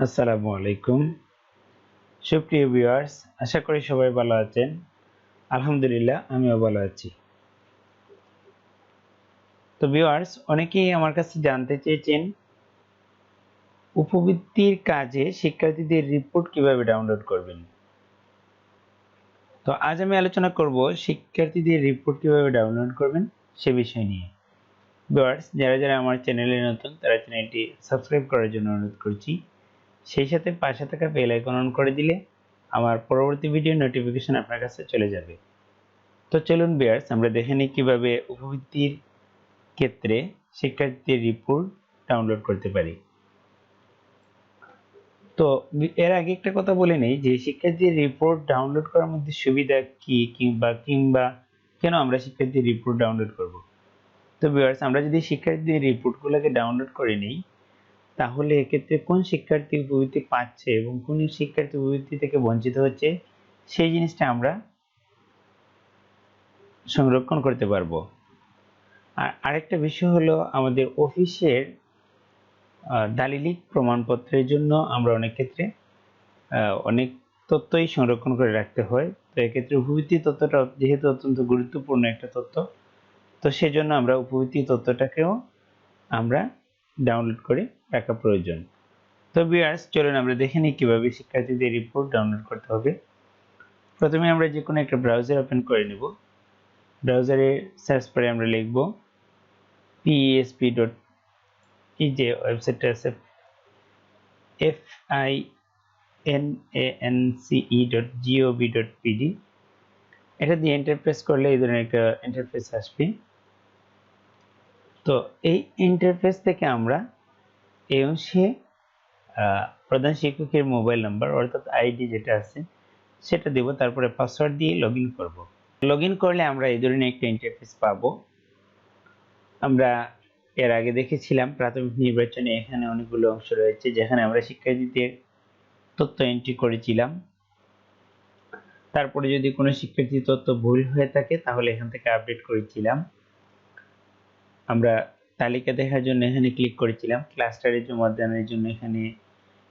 আসসালামু আলাইকুম সুপ্রিয় ভিউয়ার্স, আশা করি সবাই ভালো আছেন। আলহামদুলিল্লাহ আমিও ভালো আছি। তো ভিউয়ার্স, অনেকেই আমার কাছে জানতে চেয়েছেন উপবৃত্তির কাজে শিক্ষার্থীদের রিপোর্ট কিভাবে ডাউনলোড করবেন। তো আজ আমি আলোচনা করব শিক্ষার্থীদের রিপোর্ট কিভাবে ডাউনলোড করবেন সে বিষয় নিয়ে। ভিউয়ার্স, যারা যারা আমার চ্যানেলে নতুন তারা চ্যানেলটি সাবস্ক্রাইব করার জন্য অনুরোধ করছি। সেই সাথে পাশে থাকা বেল আইকন অন করে দিলে আমার পরবর্তী ভিডিও নোটিফিকেশন আপনার কাছে চলে যাবে। তো চলুন ভিউয়ার্স, আমরা দেখে নিই কিভাবে উপবৃত্তির ক্ষেত্রে শিক্ষার্থীদের রিপোর্ট ডাউনলোড করতে পারি। তো এর আগে একটা কথা বলে নেই যে শিক্ষার্থীদের রিপোর্ট ডাউনলোড করার মধ্যে সুবিধা কি কিংবা কেন আমরা শিক্ষার্থীদের রিপোর্ট ডাউনলোড করব। তো ভিউয়ার্স, আমরা যদি শিক্ষার্থীদের রিপোর্টগুলোকে ডাউনলোড করে নিই তাহলে এক্ষেত্রে কোন শিক্ষার্থী উপবৃত্তি পাচ্ছে এবং কোন শিক্ষার্থী উপবৃত্তি থেকে বঞ্চিত হচ্ছে সেই জিনিসটা আমরা সংরক্ষণ করতে পারবো। আর আরেকটা বিষয় হলো আমাদের অফিসের দালিলিক প্রমাণপত্রের জন্য আমরা অনেক ক্ষেত্রে অনেক তথ্যই সংরক্ষণ করে রাখতে হয়। তো এক্ষেত্রে উপবৃত্তি তথ্যটা যেহেতু অত্যন্ত গুরুত্বপূর্ণ একটা তথ্য, তো সেজন্য আমরা উপবৃত্তি তথ্যটাকেও আমরা ডাউনলোড করে রাখা প্রয়োজন। তো ভিউয়ার্স, চলুন আমরা দেখে নিই কিভাবে শিক্ষার্থীদের রিপোর্ট ডাউনলোড করতে হবে। প্রথমে আমরা যে কোনো একটা ব্রাউজার ওপেন করে নেব। ব্রাউজারে সার্চ করে আমরা লিখব psp. এই যে ওয়েবসাইটটা আছে finance.gov.bd, এটা দিয়ে এন্টার প্রেস করলে এই ধরনের একটা ইন্টারফেস আসবে। তো এই ইন্টারফেস থেকে আমরা এই অংশে প্রধান শিক্ষকের মোবাইল নাম্বার অর্থাৎ আইডি যেটা আছে সেটা দেব, তারপরে পাসওয়ার্ড দিয়ে লগইন করব। লগইন করলে আমরা এই ধরনের একটা ইন্টারফেস পাবো। আমরা এর আগে দেখেছিলাম প্রাথমিক নির্বাচনে এখানে অনেকগুলো অংশ রয়েছে যেখানে আমরা শিক্ষার্থীদের তথ্য এন্ট্রি করেছিলাম। তারপরে যদি কোনো শিক্ষার্থীর তথ্য ভুল হয়ে থাকে তাহলে এখান থেকে আপডেট করেছিলাম। আমরা তালিকা দেখার জন্য এখানে ক্লিক করেছিলাম, ক্লাস্টারে জমা দেওয়ার জন্য এখানে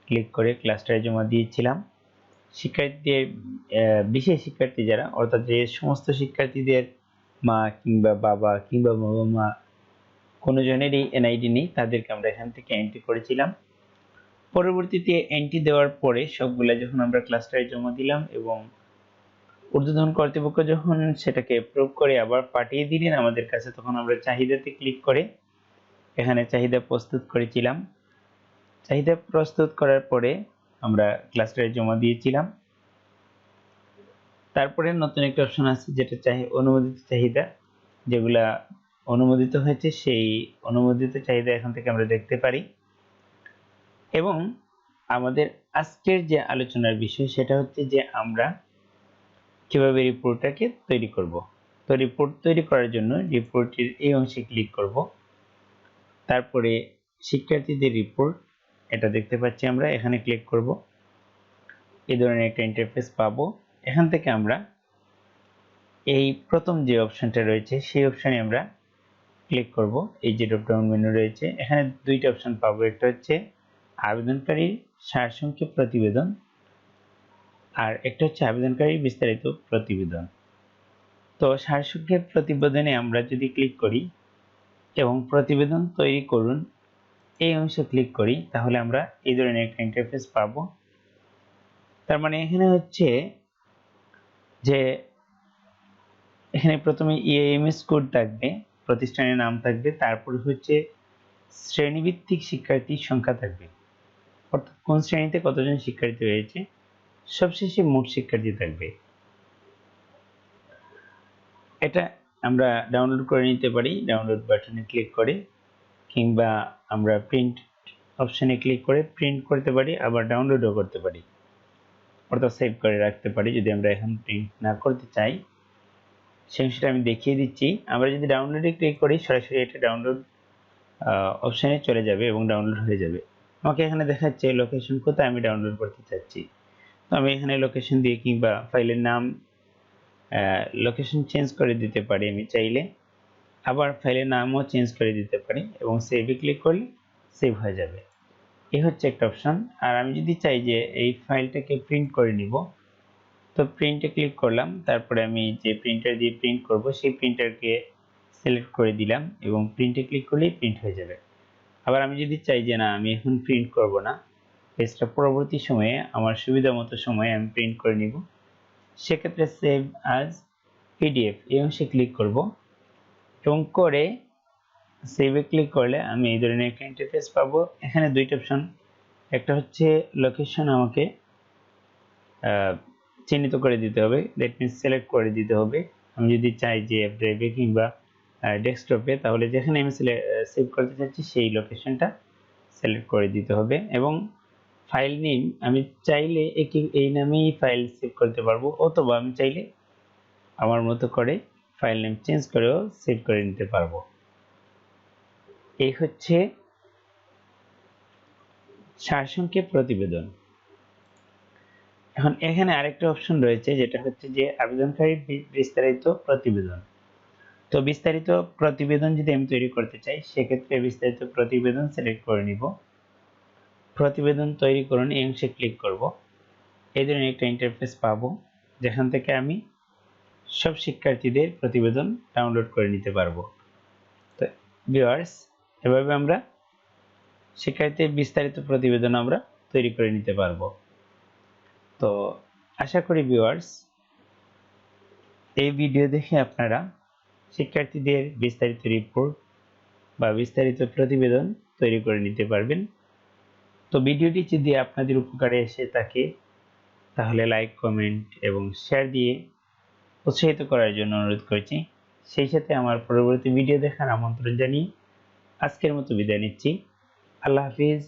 ক্লিক করে ক্লাস্টারে জমা দিয়েছিলাম। শিক্ষার্থীদের বিশেষ শিক্ষার্থী যারা, অর্থাৎ যে সমস্ত শিক্ষার্থীদের মা কিংবা বাবা কিংবা বাবা মা কোনো জনেরই এনআইডি নেই তাদেরকে আমরা এখান থেকে এন্ট্রি করেছিলাম। পরবর্তীতে এন্ট্রি দেওয়ার পরে সবগুলা যখন আমরা ক্লাস্টারে জমা দিলাম এবং ঊর্ধ্বতন কর্তৃপক্ষ যখন সেটাকে অ্যাপ্রুভ করে আবার পাঠিয়ে দিলেন আমাদের কাছে, তখন আমরা চাহিদাতে ক্লিক করে এখানে চাহিদা প্রস্তুত করেছিলাম। চাহিদা প্রস্তুত করার পরে আমরা ক্লাস্টারে জমা দিয়েছিলাম। তারপরে নতুন একটা অপশন আছে যেটা অনুমোদিত চাহিদা, যেগুলা অনুমোদিত হয়েছে সেই অনুমোদিত চাহিদা এখান থেকে আমরা দেখতে পারি। এবং আমাদের আজকের যে আলোচনার বিষয় সেটা হচ্ছে যে আমরা কিভাবে রিপোর্টটাকে তৈরি করব। তো রিপোর্ট তৈরি করার জন্য রিপোর্টের এই অংশে ক্লিক করব। তারপরে শিক্ষার্থীদের রিপোর্ট এটা দেখতে পাচ্ছি, আমরা এখানে ক্লিক করব। এই ধরনের একটা ইন্টারফেস পাবো। এখান থেকে আমরা এই প্রথম যে অপশনটা রয়েছে সেই অপশনে আমরা ক্লিক করব। এই যে ড্রপ ডাউন মেনু রয়েছে এখানে দুইটা অপশন পাবো, একটা হচ্ছে আবেদনকারীর সারসংক্ষেপ প্রতিবেদন আর একটা হচ্ছে আবেদনকারীর বিস্তারিত প্রতিবেদন। তো সারসংক্ষেপ প্রতিবেদনে আমরা যদি ক্লিক করি এবং প্রতিবেদন তৈরি করুন এই অংশে ক্লিক করি তাহলে আমরা এই ধরনের একটা ইন্টারফেস পাবো। তার মানে এখানে হচ্ছে যে এখানে প্রথমে ইএমএস কোড থাকবে, প্রতিষ্ঠানের নাম থাকবে, তারপরে হচ্ছে শ্রেণীভিত্তিক শিক্ষার্থীর সংখ্যা থাকবে, অর্থাৎ কোন শ্রেণীতে কতজন শিক্ষার্থী রয়েছে, সবশেষে মোট শিক্ষার্থী থাকবে। এটা আমরা ডাউনলোড করে নিতে পারি ডাউনলোড বাটনে ক্লিক করে, কিংবা আমরা প্রিন্ট অপশনে ক্লিক করে প্রিন্ট করতে পারি, আবার ডাউনলোডও করতে পারি, অর্থাৎ সেভ করে রাখতে পারি যদি আমরা এখন প্রিন্ট না করতে চাই। সেটা আমি দেখিয়ে দিচ্ছি। আমরা যদি ডাউনলোডে ক্লিক করি সরাসরি এটা ডাউনলোড অপশনে চলে যাবে এবং ডাউনলোড হয়ে যাবে। আমাকে এখানে দেখাচ্ছে লোকেশন কোথায় আমি ডাউনলোড করতে চাচ্ছি। তো আমি এখানে লোকেশন দিয়ে কিংবা ফাইলের নাম লোকেশন চেঞ্জ করে দিতে পারি আমি চাইলে, আবার ফাইলের নামও চেঞ্জ করে দিতে পারি এবং সেভে ক্লিক করলে সেভ হয়ে যাবে। এই হচ্ছে একটা অপশন। আর আমি যদি চাই যে এই ফাইলটাকে প্রিন্ট করে নিব, তো প্রিন্টে ক্লিক করলাম, তারপরে আমি যে প্রিন্টার দিয়ে প্রিন্ট করব সেই প্রিন্টারকে সিলেক্ট করে দিলাম এবং প্রিন্টে ক্লিক করলেই প্রিন্ট হয়ে যাবে। আবার আমি যদি চাই যে না আমি এখন প্রিন্ট করব না, পেজটা পরবর্তী সময়ে আমার সুবিধা মতো সময়ে আমি প্রিন্ট করে নিব, সেক্ষেত্রে সেভ আজ পিডিএফ এই অংশে ক্লিক করব এবং করে সেভে ক্লিক করলে আমি এই ধরনের একটা ইন্টারফেস পাবো। এখানে দুইটা অপশন, একটা হচ্ছে লোকেশন আমাকে চিহ্নিত করে দিতে হবে, দ্যাট মিনস সিলেক্ট করে দিতে হবে। আমি যদি চাই যে ড্রাইভে কিংবা ডেস্কটপে, তাহলে যেখানে আমি সেভ করতে চাচ্ছি সেই লোকেশনটা সিলেক্ট করে দিতে হবে। এবং ফাইল নেম আমি চাইলে এই নামেই ফাইল সেভ করতে পারবো, অথবা আমি চাইলে আমার মতো করে ফাইল নেম চেঞ্জ করেও সেভ করে নিতে পারবো। এই হচ্ছে সারসংক্ষেপ প্রতিবেদন। এখন এখানে আরেকটা অপশন রয়েছে, যেটা হচ্ছে যে আবেদনকারীর বিস্তারিত প্রতিবেদন। তো বিস্তারিত প্রতিবেদন যদি আমি তৈরি করতে চাই, সেক্ষেত্রে বিস্তারিত প্রতিবেদন সিলেক্ট করে নিব, প্রতিবেদন তৈরি করুন এই অংশে ক্লিক করব। এই ধরনের একটা ইন্টারফেস পাবো, যেখান থেকে আমি সব শিক্ষার্থীদের প্রতিবেদন ডাউনলোড করে নিতে পারবো। তো ভিউয়ার্স, এভাবে আমরা শিক্ষার্থীদের বিস্তারিত প্রতিবেদন আমরা তৈরি করে নিতে পারবো। তো আশা করি ভিউয়ার্স, এই ভিডিও দেখে আপনারা শিক্ষার্থীদের বিস্তারিত রিপোর্ট বা বিস্তারিত প্রতিবেদন তৈরি করে নিতে পারবেন। তো ভিডিওটি যদি আপনাদের উপকারে এসে থাকে, তাহলে লাইক, কমেন্ট এবং শেয়ার দিয়ে উৎসাহিত করার জন্য অনুরোধ করছি। সেই সাথে আমার পরবর্তী ভিডিও দেখার আমন্ত্রণ জানিয়ে আজকের মতো বিদায় নিচ্ছি। আল্লাহ হাফিজ,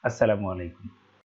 আসসালামু আলাইকুম।